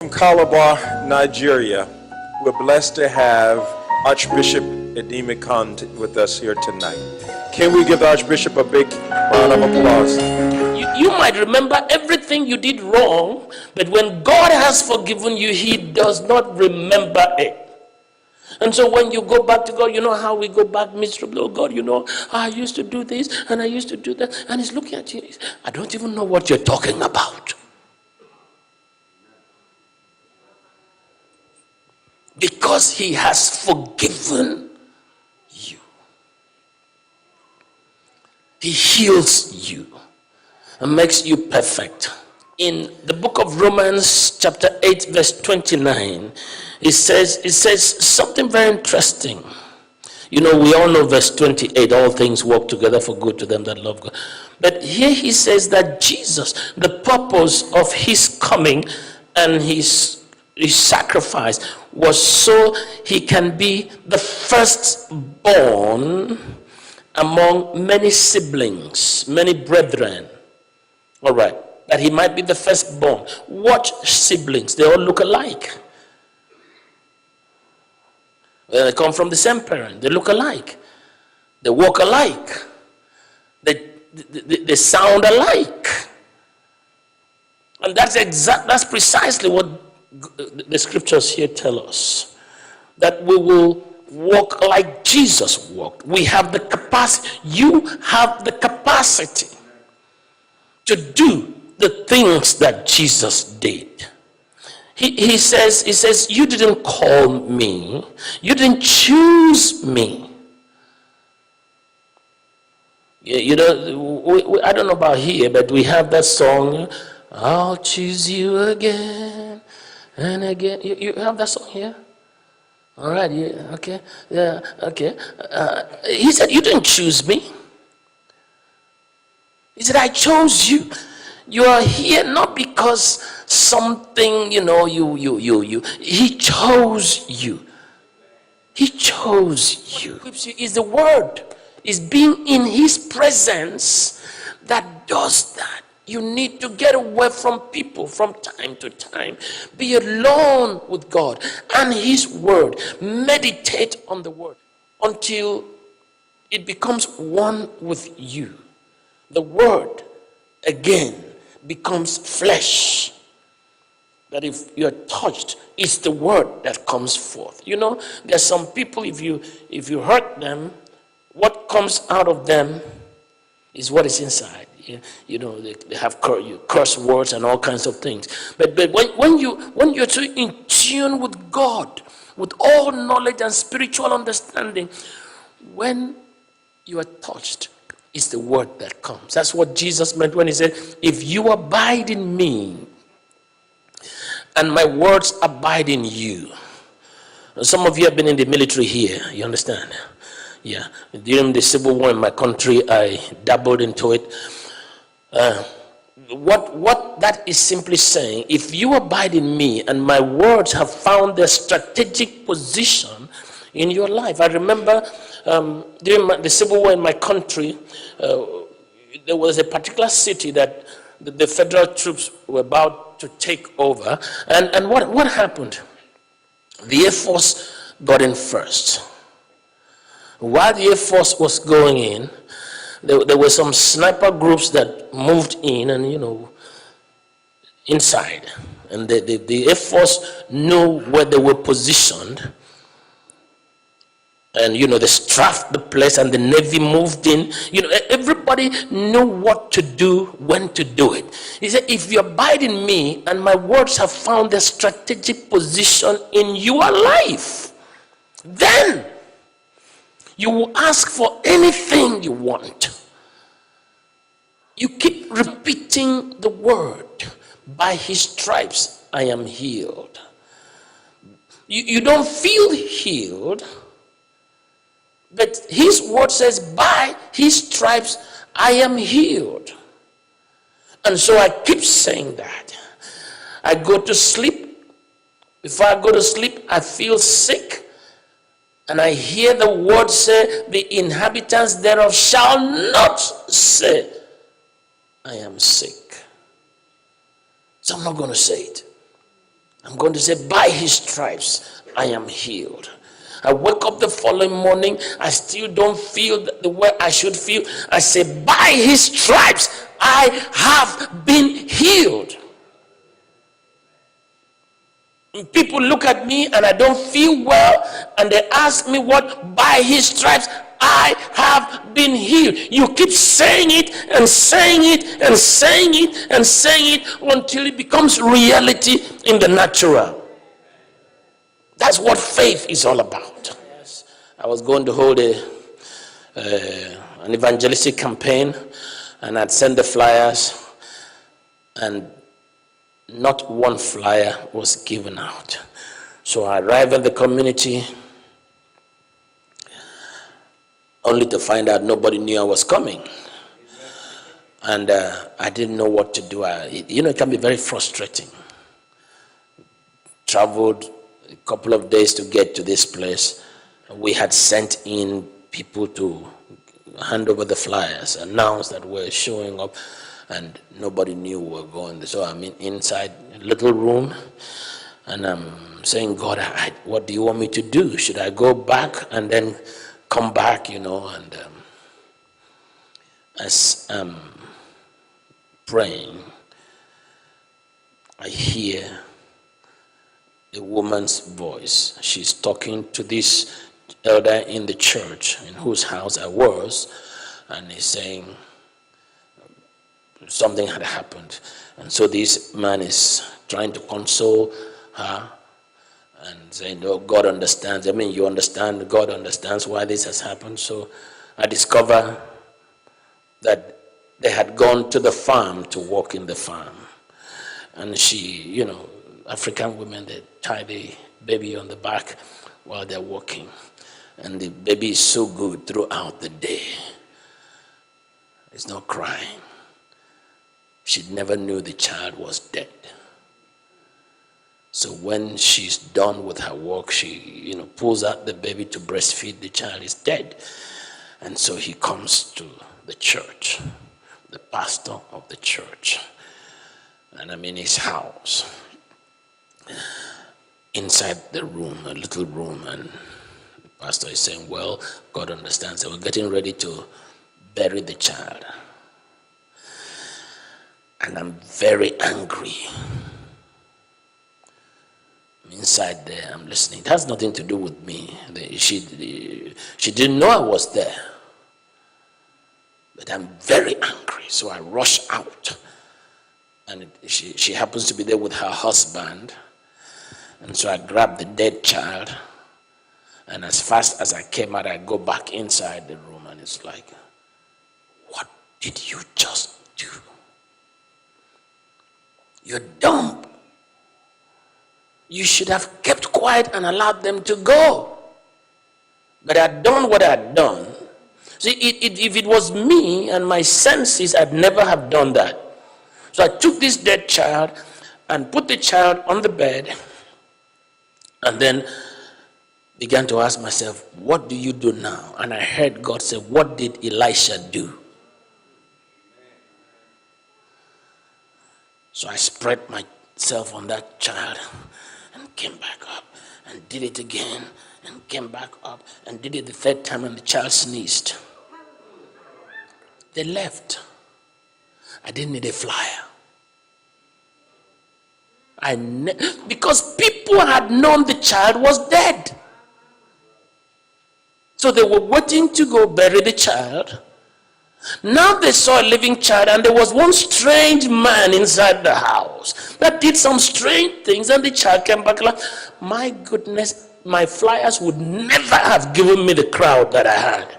From Calabar, Nigeria, we're blessed to have Archbishop Ikon with us here tonight. Can we give the Archbishop a big round of applause? You might remember everything you did wrong, but when God has forgiven you, He does not remember it. And so when you go back to God, you know how we go back miserably. Oh God, I used to do this and I used to do that. And He's looking at you. I don't even know what you're talking about. Because He has forgiven you. He heals you and makes you perfect. In the book of Romans chapter 8 verse 29, it says something very interesting. We all know verse 28, all things work together for good to them that love God. But here he says that Jesus, the purpose of His coming and his sacrifice was so He can be the firstborn among many siblings, many brethren. All right, that He might be the firstborn. Watch siblings, they all look alike. They come from the same parent, they look alike. They walk alike. They sound alike. And that's precisely what the scriptures here tell us, that we will walk like Jesus walked. We have the capacity, you have the capacity to do the things that Jesus did. He says, you didn't call me, you didn't choose me. I don't know about here, but we have that song, I'll choose you again and again. You have that song here? All right, yeah, okay, yeah, okay. He said, you didn't choose me. He said, I chose you. You are here not because something, He chose you. He chose you. It's the word. It's being in His presence that does that. You need to get away from people from time to time. Be alone with God and His word. Meditate on the word until it becomes one with you. The word, again, becomes flesh. That if you're touched, it's the word that comes forth. There's some people, if you hurt them, what comes out of them is what is inside. They have curse words and all kinds of things. But when you're so in tune with God, with all knowledge and spiritual understanding, when you are touched, it's the word that comes. That's what Jesus meant when He said, if you abide in me and my words abide in you. Some of you have been in the military here, you understand? Yeah. During the civil war in my country, I dabbled into it. What that is simply saying, if you abide in me and my words have found their strategic position in your life. I remember during the civil war in my country, there was a particular city that the federal troops were about to take over. And what happened? The Air Force got in first. While the Air Force was going in, there were some sniper groups that moved in and, inside. And the Air Force knew where they were positioned. And, they strafed the place and the Navy moved in. Everybody knew what to do, when to do it. He said, if you abide in me and my words have found their strategic position in your life, then you will ask for anything you want. You keep repeating the word, by His stripes I am healed. You don't feel healed, but His word says, by His stripes I am healed. And so I keep saying that. I go to sleep. Before I go to sleep, I feel sick. And I hear the word say, the inhabitants thereof shall not say, I am sick. So I'm not going to say it. I'm going to say, by his stripes, I am healed. I wake up the following morning, I still don't feel the way I should feel. I say, by his stripes, I have been healed. And people look at me and I don't feel well, and they ask me what, by his stripes, I have been healed. You keep saying it and saying it and saying it and saying it until it becomes reality in the natural. That's what faith is all about. Yes. I was going to hold an evangelistic campaign, and I'd send the flyers, and not one flyer was given out. So I arrived at the community only to find out nobody knew I was coming. And I didn't know what to do. It can be very frustrating. Traveled a couple of days to get to this place. We had sent in people to hand over the flyers, announce that we're showing up, and nobody knew we were going. So I'm inside a little room, and I'm saying, God, what do you want me to do? Should I go back and then come back, and as I'm praying, I hear a woman's voice. She's talking to this elder in the church in whose house I was, and he's saying something had happened. And so this man is trying to console her and saying, oh, God understands. You understand, God understands why this has happened. So I discover that they had gone to the farm to walk in the farm. And she, African women, they tie the baby on the back while they're walking. And the baby is so good throughout the day. It's not crying. She never knew the child was dead. So when she's done with her work, she, pulls out the baby to breastfeed. The child is dead. And so he comes to the church, the pastor of the church. And I'm in his house, inside the room, a little room, and the pastor is saying, well, God understands that we're getting ready to bury the child. And I'm very angry. I'm inside there, I'm listening. It has nothing to do with me. She didn't know I was there. But I'm very angry, so I rush out. And she happens to be there with her husband. And so I grab the dead child. And as fast as I came out, I go back inside the room. And it's like, what did you just do? You're dumb. You should have kept quiet and allowed them to go. But I'd done what I'd done. See, if it was me and my senses, I'd never have done that. So I took this dead child and put the child on the bed and then began to ask myself, what do you do now? And I heard God say, what did Elisha do? So I spread myself on that child and came back up and did it again and came back up and did it the third time, and the child sneezed. They left. I didn't need a flyer. Because people had known the child was dead. So they were waiting to go bury the child. Now they saw a living child, and there was one strange man inside the house that did some strange things, and the child came back like, my goodness, my flyers would never have given me the crowd that I had.